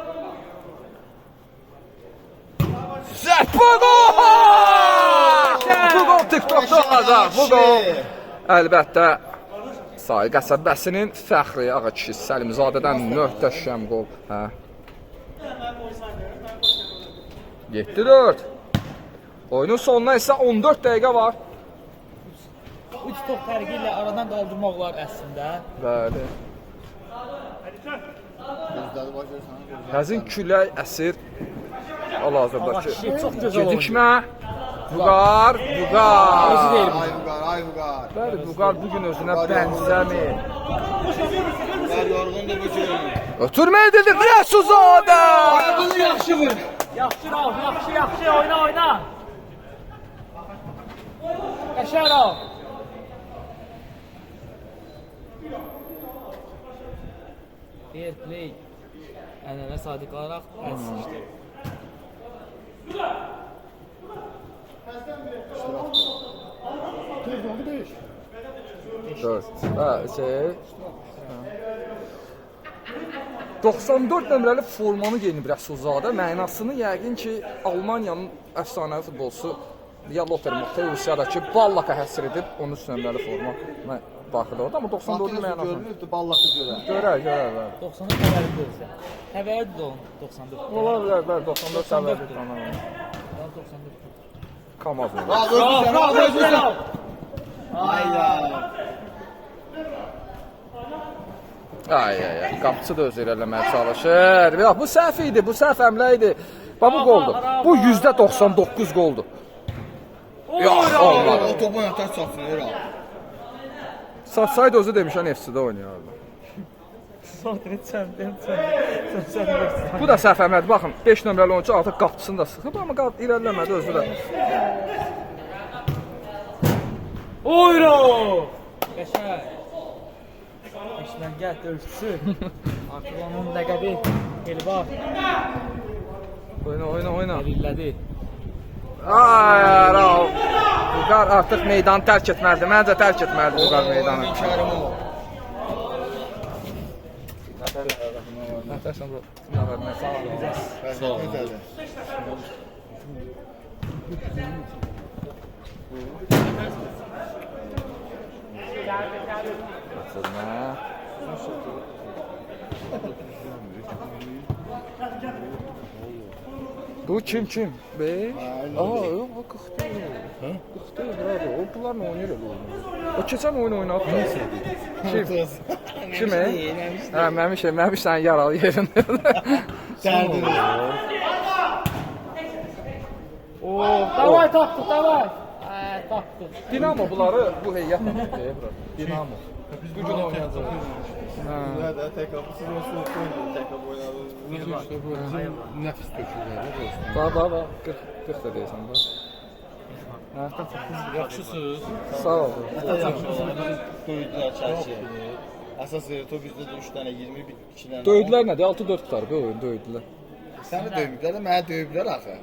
S2: Zərbə gol! Bu gol TikTokda olacaq. Bu gol əlbəttə Sahil qəsəbəsinin fəxri Ağa kişi Səlimzadədən möhtəşəm gol. 7-4. Oyunun sonuna isə 14 dəqiqə var.
S1: 3 top fərqi ilə aradan qaldırmaq olar əslində.
S2: Bəli. Həzin külək əsir. Hal-hazırdakı
S1: Çox gözəl oldu.
S2: gecikmə. Vüqar.
S3: Ay Vüqar.
S2: Bəli, Vüqar bugün özünə bənzəmir.
S3: Vüqar yorğundur bu gün.
S2: Ötürmə edildi Rəsuzadə.
S3: Bunu yaxşı vur.
S1: Yaxşı Rauf, yaxşı, oyna. Qəşəng Rauf. Fair play. Ənənə sadiq olaraq əsişdi. 94 nömrəli formanı geyinib Rəsulzadə. Mənasını yəqin ki, Almaniyanın əfsanəvi futbolçusu ya Lothar Matthäus Rusiyadakı Ballaka həsr edib 13 nömrəli forma daxil oldu. Amma 94-ün mənası
S3: görünübdür, Ballakı
S2: görər.
S1: 90-ın təvəllüdü olsa. Təvəllüdü də onun 94.
S2: Olar, 94 təvəllüdü.
S1: 94.
S2: Kamaz olur.
S3: Bravo.
S2: Ay, qapıçı da öz eləməyə çalışır. Bax, bu səhv idi, bu səhv əmlə idi. Bax, bu qoldur. Bu %99 qoldur. Yox, olmadı.
S3: O topun atar çatsın,
S2: Satsaydı özü demişən FC-də oynayardı. Bu da səhv əmlədir. Baxın, 5 nömrəli oyuncu artıq qapıçısını da sıxıb, amma irəliləmədi özü də.
S1: Oyro! Qəşəng. Eşlən gəl dövüşçüsü. Artıq onun ləqəbi Elbar.
S2: Oyna.
S1: Elillədi.
S2: Ay, Rauf. Vüqar artıq meydanı tərk etməlidir. Məncə tərk etməlidir Vüqar meydanı. Nəfəsən bu. Sağ ol. Bu kim? 5? Yox, o 40 deyil. 40 deyil, bravo. O bunlarla oynayır elə oyunu. O keçən oyun oynadı. Kim? Məmiş sənin yaralı yerində.
S3: Dərdin.
S1: Davay tapdıq, davay. Tapdıq.
S2: Dinamo bunları bu heyətlə tutdu. Dinamo. Bugün oynayacaq.
S3: Nədə tək qapısız olsun, tək qapı oynadınız. Nəfis tökürlər.
S2: Bax, 40 da deyəsən bax.
S3: Yaxşısınız.
S2: Sağ ol.
S3: Döydülər çərçiyə. Əsas top bizdə də 3 dənə 22 dənə.
S2: Döydülər nədir? 6-4 tutar bu oyun döydülər.
S3: Səni döymüklər də mənə döyblər axı.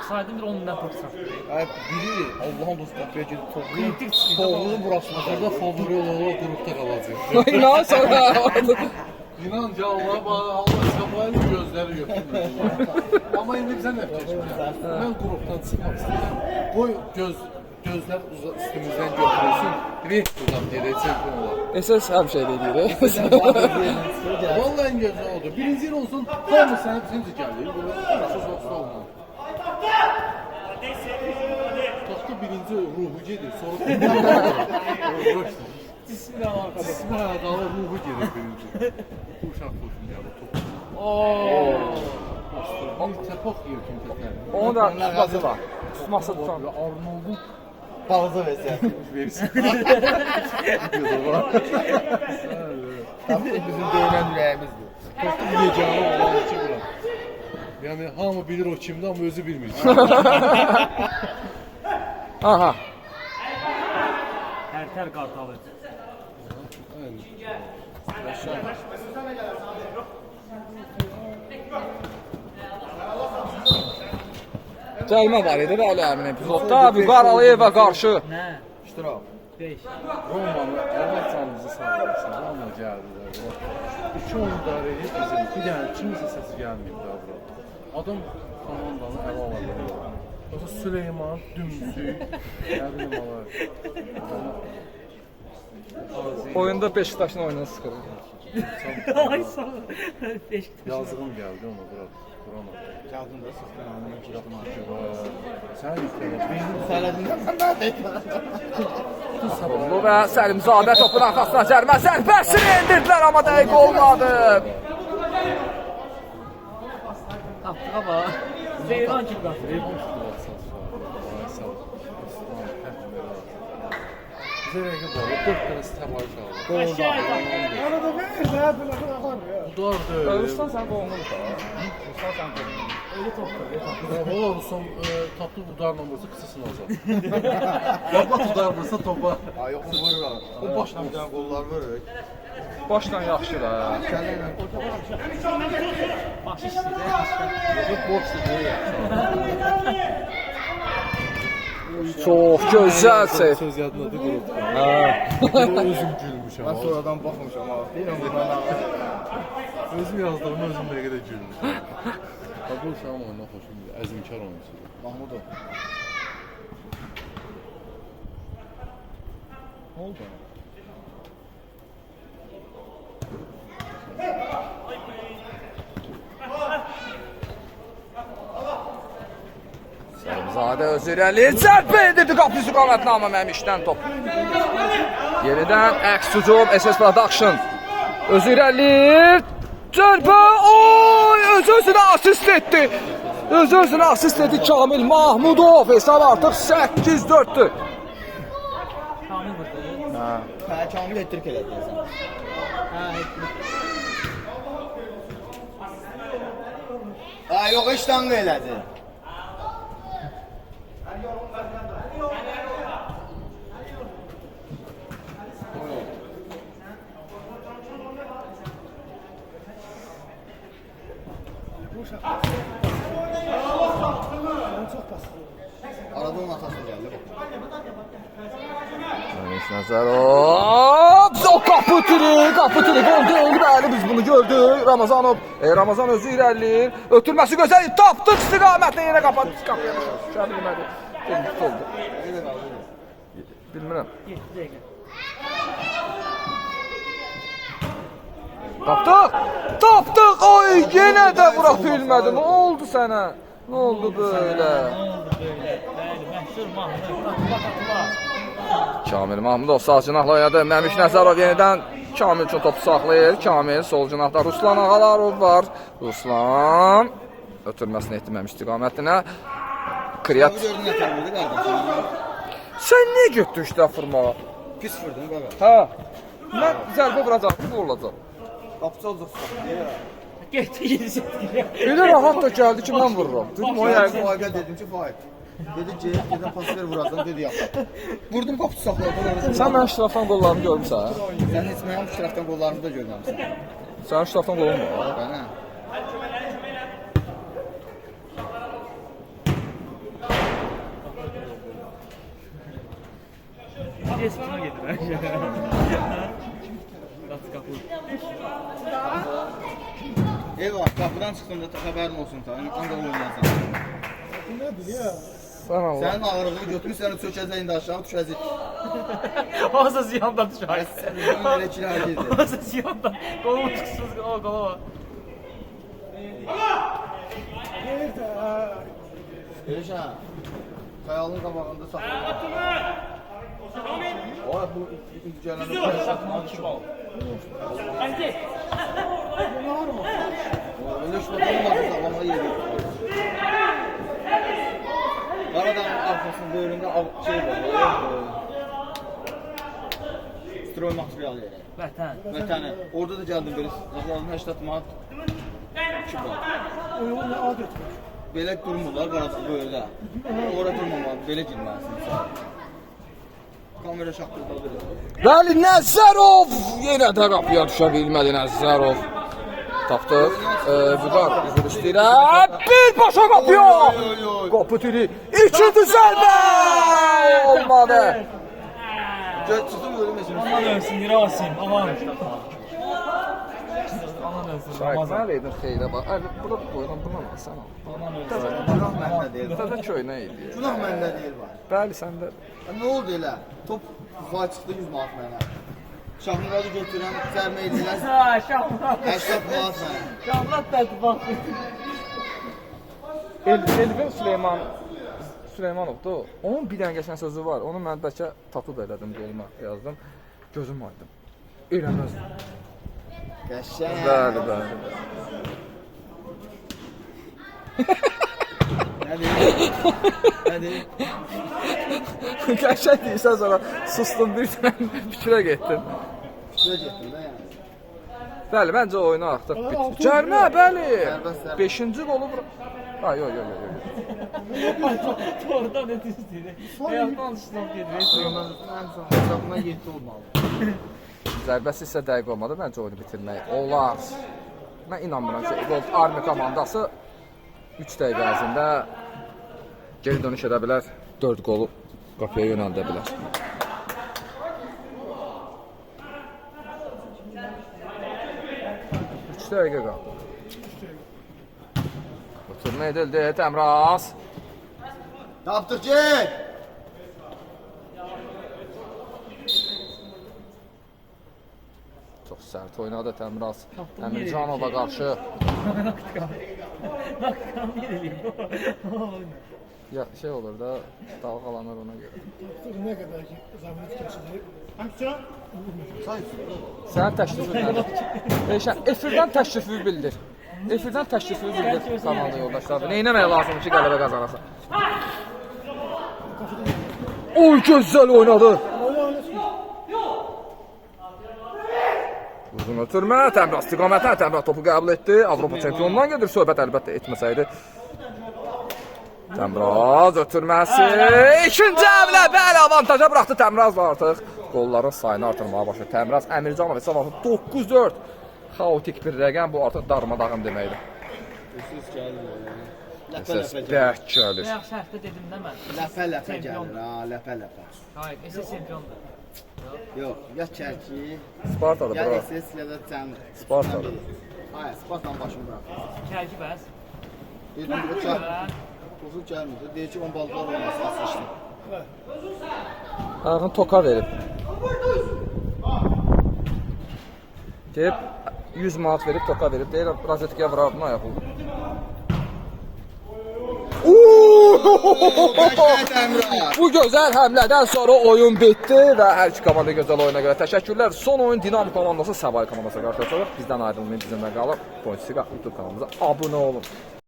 S4: Saydım bir 10'dan top satdı.
S3: Biri Allah'ın dostu kapıya gidip
S4: Kritik çıxdı.
S3: toğlunun burasına. Burada favori olarak grupta qalacaq.
S1: İnan sana.
S5: İnan ki Allah İsmail'in gözləri götürmür. Amma indi bizə nə keçməyəcək? Mən qrupdan çıxmaq istəyirəm. Qoy gözlər üstümüzdən götürülsün. Bir buradan gedək çempion olar.
S1: SS hər şey deyir.
S5: Vallahi en gözü oldu. Birinci il olsun, hamı sənə birinci gəlir. Burada söz olsun olmaz. Toxta birinci ruhu gedir, sonra cismi alakalı ruhu gelir birinci. Uşaq xoşum gəlir, top. Ooo! Təpaq yiyir kim təkər.
S1: Onu da tutması var. Tutması tutan.
S5: Arnold'un
S3: Pauza versin. Tabii bizim döyülen yüreğimizdir.
S5: toxta yeganı olan iki bura. Yəni hamı bilir o kimdir, amma özü bilmir.
S1: Aha.
S4: Hər qartalı.
S5: Aynen.
S1: Cəlmə var idi bəli həmin epizodda. Vüqar Aliyevə qarşı.
S4: Nə?
S3: İştirak.
S4: 5.
S5: Romanı Allah canımızı sağlasın. Roma gəldilər. İki oyundarı bizim bir dənə kimsə səsi gəlməyib daha bura. Adam komandanı ələ alır. Yoxsa Süleyman, Dümsük, nə bilim alar.
S1: Oyunda Beşiktaşın oyununu sıxır.
S4: Ay sağ ol. 5.
S5: Yazığım gəldi ona bura. Burama.
S3: Kağıdını da sıktın anlamı çıktım.
S5: Sən yükləyək.
S3: Söylediğinden ben daha değil.
S1: Sabunlu və Səlimzadə topun arxasına cərmə zərbəsini endirdilər, amma dəqiq olmadı.
S4: Tapdığa bax. Zeyran kimi qatır.
S5: Bizə rəqib var. 4 dənə təmayüş aldı. Udar deyil.
S1: Ruslan sən qovulur da. Ruslan sən qovulur.
S5: Valla Ruslan tapdı udarla vursa qısasını alacaq. Baba udar vursa topa.
S3: Ay yok vurur ha.
S5: O başla
S3: Bir tane gollar vurur.
S1: Başdan yaxşı da.
S4: Baş işləyir.
S5: Yox boşdur deyə.
S1: Çox gözəl seyf.
S5: Söz yadındadır qrupda. Özüm gülmüşəm.
S3: Ben sonradan bakmışım ama. Bilmiyorum buradan ağır.
S5: Özüm yazdığımı özüm nə qədər gülmüşəm. Bu uşağım oyuna xoşum gəlir. Əzmkar oyuncudur.
S3: Mahmudov.
S5: Ne oldu?
S1: Səlimzadə özü irəli cərbə edirdi qapı istiqamətlə, amma Məmişdən top. Yenidən əks hücum SS Production. Özü irəli cərbə, oy, öz-özünə asist etdi. Öz-özünə asist etdi Kamil Mahmudov. Hesab artıq 8-4'dür.
S4: Kamil burada.
S3: Ha, Kamil ettirik elədin sən.
S4: Hə, etdik.
S3: Ha, yok hiç tanga elədi. Arada onun atası geldi.
S1: Məmiş Nəzərov. O qapı tiri gol deyil, bəli biz bunu gördük. Ramazanov, Ramazan özü irəliləyir. Ötürməsi gözəl, tapdı istiqamətlə yenə qapıya düşür. Düşə bilmədi. Oldu. Bilmirəm.
S4: 7 dəqiqə.
S1: Tapdıq, oy, yenə də vura bilmədi. Nə oldu sənə? Nə oldu belə?
S4: Bəli, məşhur Mahmud. Qatıla.
S1: Kamil Mahmudov sağ cinahla oynadı. Məmiş Nəzərov yenidən Kamil üçün topu saxlayır. Kamil sol cinahda Ruslan Ağalarov var. Ruslan ötürməsini etməmiş istiqamətinə. Kriyat.
S3: Bu gördün yeter miydi kardeşim?
S1: Sən niyə getdin işte fırmağa?
S3: Pis vurdun baba.
S1: Hə. Mən zərbə vuracaqdım, bu olacaq.
S3: Kapısı olacaksın.
S4: Getdi gedəcək.
S1: Elə rahat da gəldi ki, mən vururam. Dedim, o yəqin.
S3: Faikə dedim ki faik. Dedi ki, dedim pas ver vurazdan dedi yap. Vurdum kapısı saxladı.
S1: Sən mənim şirafdan qollarımı görmüsən?
S3: Sen heç mənim şirafdan qollarımı da görməmişsən.
S1: Sənin şirafdan qolun var.
S3: Bana.
S4: Eskime getir. Qatı qapı.
S3: Eyvah, qapıdan çıxdığında xəbərin olsun ta. Ancaq oynayacaqsan.
S1: Sən Allah.
S3: Sənin ağırlığını götürürsən, çökəcək indi aşağı düşəcək.
S4: Olsa ziyanda düşər.
S3: Belə ikili hərəkət edir.
S4: Olsa ziyanda. Qolum çıxsız, o qola var.
S3: Elşən, xəyalın qabağında saxlamaq. Oy, bu gələn Öyle şu bakalım saklama yeri. Karadanın arkasının bölümünde şey var. Stroy material yeri.
S4: Vətən.
S3: Vətəni. Orada da geldim böyle. Zaten 80 manat. 2 manat.
S4: Uyğun adət.
S3: Belə durmurlar qaradan böyle. Orada durmamalı. Belə girməlisin. Kamera şaqqıldadı belə.
S2: Bəli, Nəzərov yenə də qapıya düşə bilmədi Nəzərov. Tapdıq. Vüqar üzr istəyirəm. Bir başa qapıya. Qapı tiri. İkinci zərbə. Olmadı.
S3: Çıxdım ölməsin.
S4: Aman ölsün, Rasim, aman. Aman ölsün,
S2: Şahid, nə verdin xeyrə bax. Burada qoyulan buna bax, sən al.
S4: aman ölsün.
S3: Günah məndə deyil.
S2: Təzə köynə idi.
S3: Günah məndə deyil var.
S2: Bəli, səndə.
S3: Ne oldu elə? Top fay çıxdı 100 manat mənə. Şahmuradı götürəm, cərmə edilən
S4: Ha, Şahmat.
S3: 80 manat mənə.
S4: Şahmat da bax.
S1: Elvin Süleymanovdur. Onun bir dənə qəşəng sözü var. Onu mən bəlkə tatu da elədim, qoluma yazdım. Gözüm aydın. Eləməz.
S3: Qəşəng.
S1: Bəli, bəli.
S3: Nə deyir? Nə deyir?
S1: Qəşəng deyirsən sonra sustum bir dənə fikrə getdim.
S3: Şuraya getdim də yəni.
S1: Bəli, məncə oyunu artıq bitir. Cərmə, bəli.
S3: Sərbəst.
S1: 5-ci qolu bura. Ha, yox.
S4: Oradan ne istəyir? Həyatdan alışdan gedir.
S3: Hesabına 7 olmalı.
S1: Zərbəsi isə dəqiq olmadı. Məncə oyunu bitirmək olar. Mən inanmıram ki, Gold Army komandası 3 dəqiqə ərzində geri dönüş edə bilər. 4 qolu qapıya yönəldə bilər. Üç dəqiqə qaldı. Oturma edildi, Təmraz.
S3: Tapdıq get!
S1: Çox sərt oynadı Təmraz. Əmircanova qarşı.
S4: Nakkan bir eləyim.
S1: Ya şey olur da, dalğalanır ona görə.
S6: Ne kadar ki zahmet kesilir. Hangisi?
S1: Sənin təklifin nədir? Eşən, efirdən təklifi bildir. Efirdən təklifi bildir komanda yoldaşları. Neynəmək lazımdır ki, qələbə qazanasın? Oy, gözəl oynadı. Uzun ötürmə, Təmraz istiqamətə, Təmraz topu qəbul etdi. Avropa çempionundan gedir, söhbət əlbəttə etməsəydi. Təmraz ötürməsi. İkinci əmlə, bəli, avantaja buraxdı Təmraz artıq. Qolların sayını artırmağa başladı. Təmraz Əmircanov hesab artıq 9-4. Xaotik bir rəqəm, bu artıq darmadağın deməkdir.
S3: Üstüz gəlir.
S1: Səs
S3: Ləpə-ləpə gəlir.
S1: bərk gəlir.
S4: Bayaq şərhdə dedim də mən.
S3: Ləpə-ləpə gəlir, ha, ləpə-ləpə.
S4: Hayır, SS çempiondur.
S3: Yox, ya Çərki,
S1: Spartadır
S3: ya
S1: bura.
S3: SS, ya da Cəmr.
S1: Spartadır.
S3: Hayır, Spartan başını bırakır.
S4: Kərki bəs.
S3: Dedim, bu çər. Bozul gəlmir. Deyir ki, 10 balıqlar olmasın, seçdim.
S1: Ayağını toka verib. Deyib 100 manat verib toka verib. Deyir rozetkaya vurardın ayaq oldu.
S3: Qəşəng Təmraz.
S1: Bu gözəl həmlədən sonra oyun bitdi və hər iki komanda gözəl oyuna görə təşəkkürlər. Son oyun Dinamo komandası Səvay komandasına qarşı olacaq. Bizdən ayrılmayın, bizimlə qalın. Pointsiga YouTube kanalımıza abunə olun.